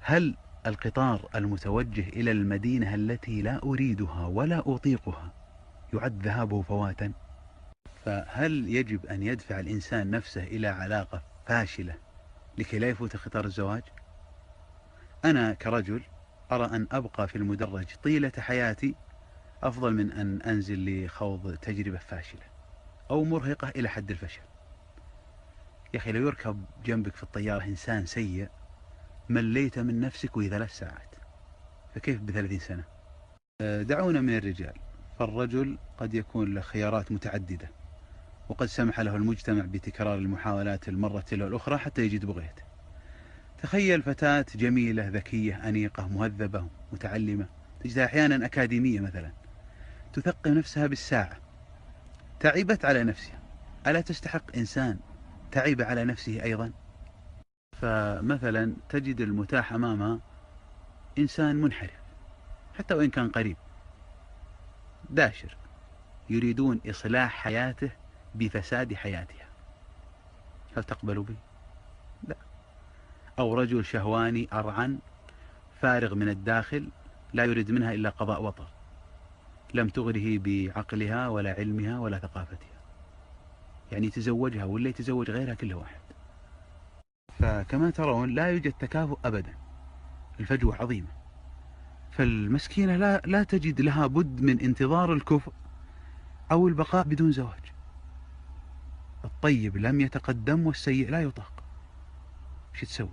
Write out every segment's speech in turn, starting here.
هل القطار المتوجه إلى المدينة التي لا أريدها ولا أطيقها يعد ذهابه فواتا؟ فهل يجب أن يدفع الإنسان نفسه إلى علاقة فاشلة لكي لا يفوت قطار الزواج؟ أنا كرجل أرى أن أبقى في المدرج طيلة حياتي أفضل من أن أنزل لخوض تجربة فاشلة أو مرهقة إلى حد الفشل. يا أخي لو يركب جنبك في الطيارة إنسان سيء مليت من نفسك وهي 3 ساعات، فكيف ب30 سنة؟ دعونا من الرجال، فالرجل قد يكون له خيارات متعددة، وقد سمح له المجتمع بتكرار المحاولات المرة تلو الأخرى حتى يجد بغيته. تخيل فتاة جميلة ذكية أنيقة مهذبة متعلمة، تجدها أحيانا أكاديمية مثلا، تثقل نفسها بالساعة، تعبت على نفسها، ألا تستحق إنسان تعب على نفسه أيضا؟ فمثلا تجد المتاح أمامها إنسان منحرف حتى وإن كان قريب، داشر، يريدون إصلاح حياته بفساد حياتها، هل تقبل به؟ لا. أو رجل شهواني أرعن فارغ من الداخل لا يريد منها إلا قضاء وطر، لم تغره بعقلها ولا علمها ولا ثقافتها، يعني يتزوجها ولا يتزوج غيرها كل واحد. فكما ترون لا يوجد تكافؤ أبدا، الفجوة عظيمة. فالمسكينة لا تجد لها بد من انتظار الكفء أو البقاء بدون زواج. الطيب لم يتقدم والسيء لا يطاق. وش تسوي؟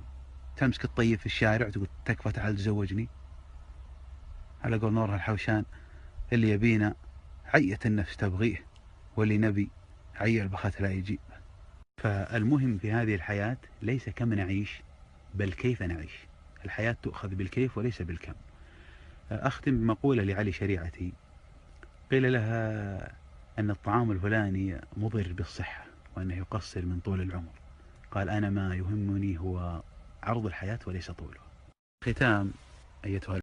تمسك الطيب في الشارع وتقول تكفى تعال تزوجني؟ على قول نورها الحوشان، اللي يبينا عية النفس تبغيه، واللي نبي عي البخت لا يجيب. فالمهم في هذه الحياة ليس كم نعيش بل كيف نعيش. الحياة تؤخذ بالكيف وليس بالكم. أختم بمقولة لعلي شريعتي، قيل لها أن الطعام الفلاني مضر بالصحة وأنه يقصر من طول العمر، قال أنا ما يهمني هو عرض الحياة وليس طولها. ختام أيتها